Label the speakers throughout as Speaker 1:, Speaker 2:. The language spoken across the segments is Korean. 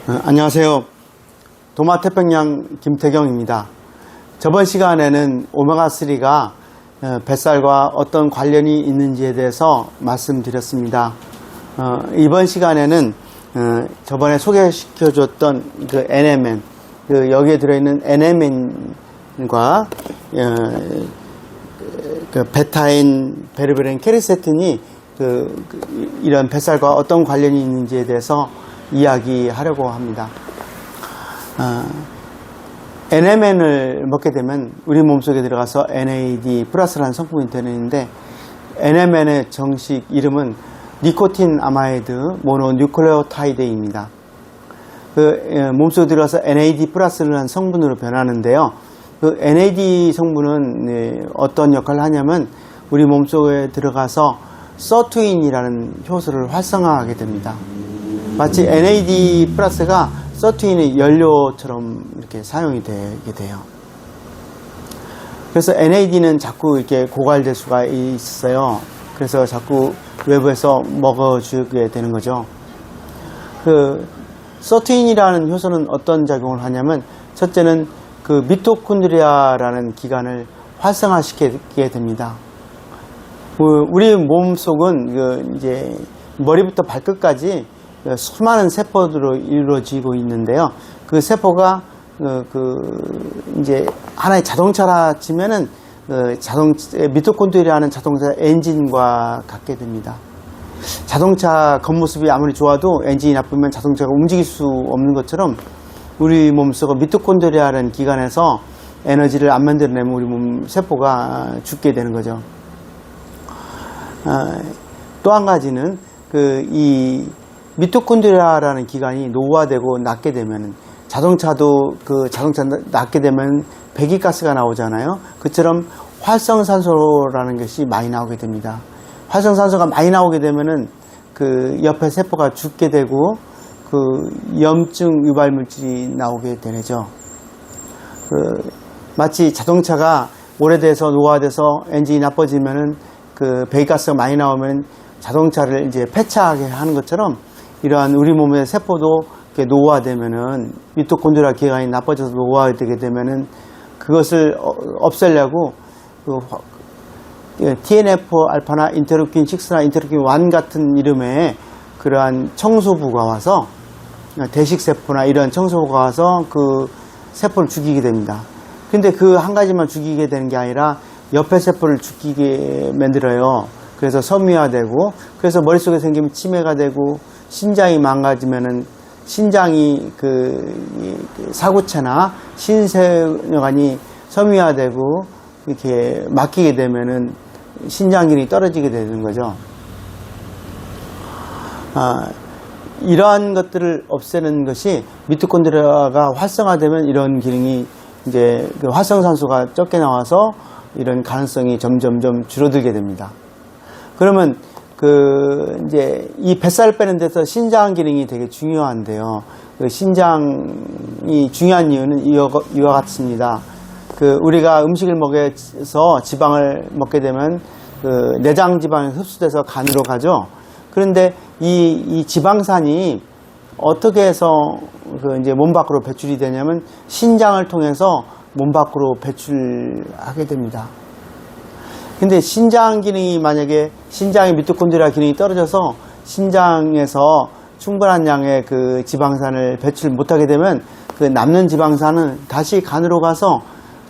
Speaker 1: 안녕하세요. 도마태평양 김태경입니다. 저번 시간에는 오메가3가 뱃살과 어떤 관련이 있는지에 대해서 말씀드렸습니다. 이번 시간에는 저번에 소개시켜줬던 그 NMN, 여기에 들어있는 NMN과 그 베타인, 베르베린, 케르세틴이 이런 뱃살과 어떤 관련이 있는지에 대해서 이야기하려고 합니다. NMN을 먹게 되면 우리 몸속에 들어가서 NAD 플러스라는 성분이 되는데, NMN의 정식 이름은 니코틴 아마이드 모노뉴클레오타이드입니다. 몸속에 들어가서 NAD 플러스라는 성분으로 변하는데요. 그 NAD 성분은 어떤 역할을 하냐면 우리 몸속에 들어가서 서투인이라는 효소를 활성화하게 됩니다. 마치 NAD 플러스가 서투인의 연료처럼 이렇게 사용이 되게 돼요. 그래서 NAD는 자꾸 이렇게 고갈될 수가 있어요. 그래서 자꾸 외부에서 먹어주게 되는 거죠. 그 서투인이라는 효소는 어떤 작용을 하냐면, 첫째는 그 미토콘드리아라는 기관을 활성화시키게 됩니다. 우리 몸속은 이제 머리부터 발끝까지 수많은 세포들로 이루어지고 있는데요. 그 세포가 이제 하나의 자동차라 치면은 미토콘드리아는 자동차 엔진과 같게 됩니다. 자동차 겉모습이 아무리 좋아도 엔진이 나쁘면 자동차가 움직일 수 없는 것처럼, 우리 몸속 미토콘드리아라는 기관에서 에너지를 안 만들어내면 우리 몸 세포가 죽게 되는 거죠. 또 한 가지는 이 미토콘드리아라는 기관이 노후화되고 낫게 되면, 자동차도 자동차 낫게 되면 배기가스가 나오잖아요. 그처럼 활성산소라는 것이 많이 나오게 됩니다. 활성산소가 많이 나오게 되면은 옆에 세포가 죽게 되고 염증 유발물질이 나오게 되죠. 마치 자동차가 오래돼서 노화돼서 엔진이 나빠지면은 배기가스가 많이 나오면 자동차를 이제 폐차하게 하는 것처럼, 이러한 우리 몸의 세포도 노화되면은, 미토콘드리아 기관이 나빠져서 노화되게 되면은 그것을 없애려고 TNF 알파나 인터루킨 6나 인터루킨 1 같은 이름의 그러한 청소부가 와서, 대식세포나 이런 청소부가 와서 그 세포를 죽이게 됩니다. 근데 그 한 가지만 죽이게 되는 게 아니라 옆에 세포를 죽이게 만들어요. 그래서 섬유화되고, 그래서 머릿속에 생기면 치매가 되고, 신장이 망가지면은 신장이 사구체나 신세혈관이 섬유화되고 이렇게 막히게 되면은 신장 기능이 떨어지게 되는 거죠. 이러한 것들을 없애는 것이, 미토콘드리아가 활성화되면 이런 기능이 이제 활성산소가 적게 나와서 이런 가능성이 점점점 줄어들게 됩니다. 그러면 이제 이 뱃살 빼는 데서 신장 기능이 되게 중요한데요. 신장이 중요한 이유는 이와 같습니다. 우리가 음식을 먹여서 지방을 먹게 되면 내장 지방이 흡수돼서 간으로 가죠. 그런데 이 지방산이 어떻게 해서 이제 몸 밖으로 배출이 되냐면, 신장을 통해서 몸 밖으로 배출하게 됩니다. 근데 신장 기능이 만약에, 신장의 미토콘드리아 기능이 떨어져서 신장에서 충분한 양의 지방산을 배출 못하게 되면, 남는 지방산은 다시 간으로 가서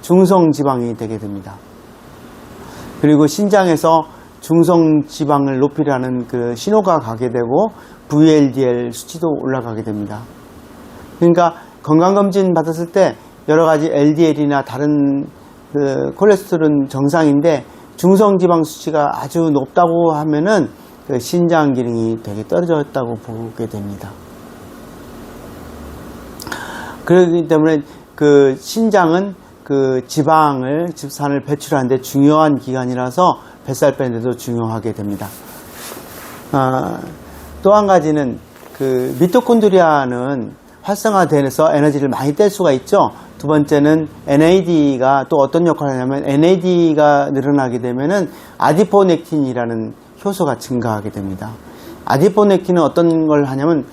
Speaker 1: 중성지방이 되게 됩니다. 그리고 신장에서 중성지방을 높이라는 신호가 가게 되고, VLDL 수치도 올라가게 됩니다. 그러니까 건강검진 받았을 때 여러 가지 LDL이나 다른 콜레스테롤은 정상인데, 중성지방 수치가 아주 높다고 하면은 신장 기능이 되게 떨어졌다고 보게 됩니다. 그렇기 때문에 신장은 지방산을 배출하는 데 중요한 기관이라서 뱃살 빼는 데도 중요하게 됩니다. 또 한 가지는 미토콘드리아는 활성화돼서 에너지를 많이 뗄 수가 있죠. 두 번째는 NAD가 또 어떤 역할을 하냐면, NAD가 늘어나게 되면은 아디포넥틴이라는 효소가 증가하게 됩니다. 아디포넥틴은 어떤 걸 하냐면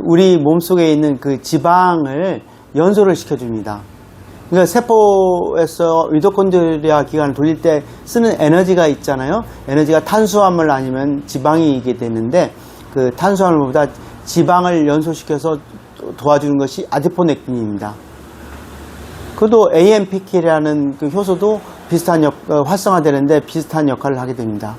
Speaker 1: 우리 몸속에 있는 그 지방을 연소를 시켜줍니다. 그러니까 세포에서 미토콘드리아 기관을 돌릴 때 쓰는 에너지가 있잖아요. 에너지가 탄수화물 아니면 지방이게 되는데 그 탄수화물보다 지방을 연소시켜서 도와주는 것이 아디포넥틴입니다. 그것도 AMPK라는 그 효소도 비슷한 활성화되는데 비슷한 역할을 하게 됩니다.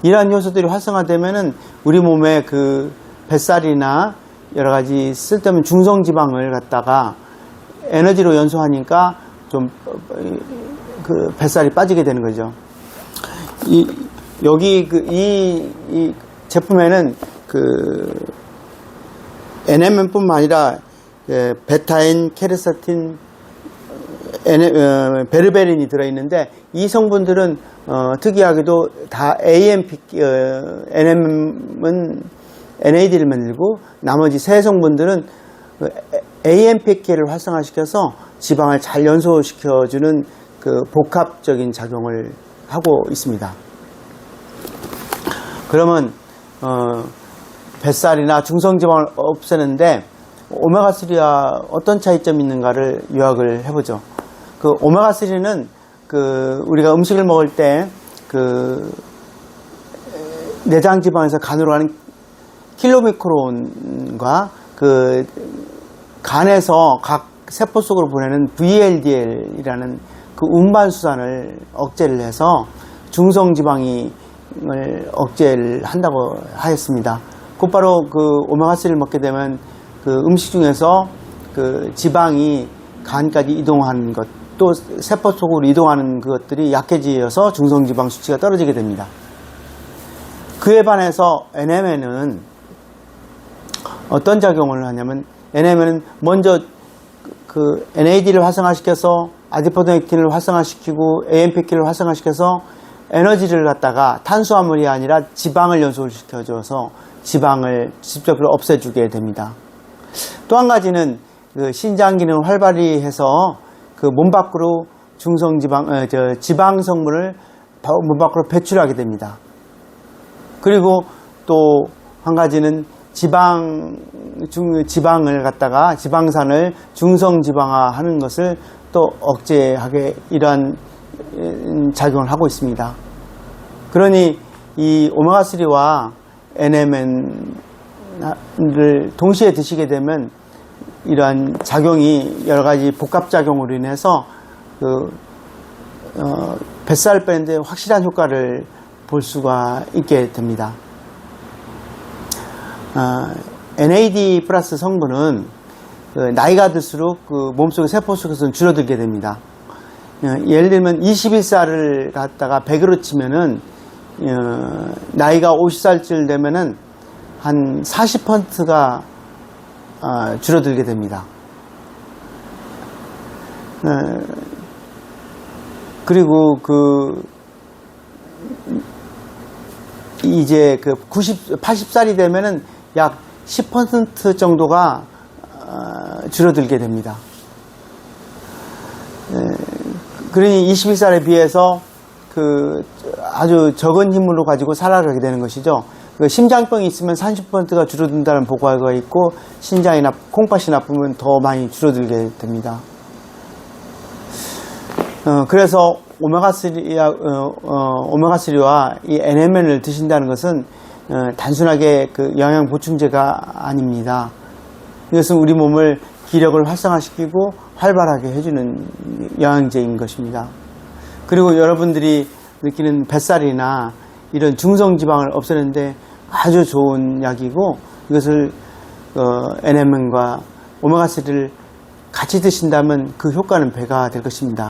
Speaker 1: 이러한 효소들이 활성화되면은 우리 몸에 그 뱃살이나 여러 가지 쓸데없는 중성 지방을 갖다가 에너지로 연소하니까 좀 그 뱃살이 빠지게 되는 거죠. 여기 이 제품에는 NMN뿐만 아니라 베타인, 케르세틴, 베르베린이 들어있는데 이 성분들은 특이하게도 다 NM은 NAD를 만들고 나머지 세 성분들은 AMPK를 활성화시켜서 지방을 잘 연소시켜주는 그 복합적인 작용을 하고 있습니다. 그러면 뱃살이나 중성지방을 없애는데 오메가3와 어떤 차이점이 있는가를 요약을 해보죠. 그 오메가3는 우리가 음식을 먹을 때 내장 지방에서 간으로 가는 킬로미크론과 간에서 각 세포 속으로 보내는 VLDL이라는 그 운반수단을 억제를 해서 중성지방을 억제를 한다고 하였습니다. 곧바로 오메가3를 먹게 되면 음식 중에서 지방이 간까지 이동하는 것, 또 세포 속으로 이동하는 그것들이 약해지어서 중성지방 수치가 떨어지게 됩니다. 그에 반해서 NMN은 어떤 작용을 하냐면 NMN은 먼저 NAD를 활성화시켜서 아디포넥틴을 활성화시키고 AMPK를 활성화시켜서 에너지를 갖다가 탄수화물이 아니라 지방을 연소시켜줘서 지방을 직접적으로 없애주게 됩니다. 또 한 가지는 신장 기능을 활발히 해서 몸 밖으로 지방 성분을 몸 밖으로 배출하게 됩니다. 그리고 또 한 가지는 지방을 갖다가 지방산을 중성지방화하는 것을 또 억제하게 이러한 작용을 하고 있습니다. 그러니 이 오메가3와 NMN을 동시에 드시게 되면 이러한 작용이 여러 가지 복합작용으로 인해서 뱃살 빼는데 확실한 효과를 볼 수가 있게 됩니다. NAD 플러스 성분은 나이가 들수록 몸속의 세포 속에서는 줄어들게 됩니다. 예를 들면 21살을 갖다가 100으로 치면은 나이가 50살쯤 되면은 한 40%가 줄어들게 됩니다. 그리고 이제 80살이 되면은 약 10% 정도가 줄어들게 됩니다. 그러니 21살에 비해서 아주 적은 힘으로 가지고 살아가게 되는 것이죠. 심장병이 있으면 30%가 줄어든다는 보고가 있고 신장이나 콩팥이 나쁘면 더 많이 줄어들게 됩니다. 그래서 오메가3와 이 NMN을 드신다는 것은 단순하게 영양 보충제가 아닙니다. 이것은 우리 몸을 기력을 활성화시키고 활발하게 해주는 영양제인 것입니다. 그리고 여러분들이 느끼는 뱃살이나 이런 중성지방을 없애는데 아주 좋은 약이고 이것을 NMN과 오메가3를 같이 드신다면 그 효과는 배가 될 것입니다.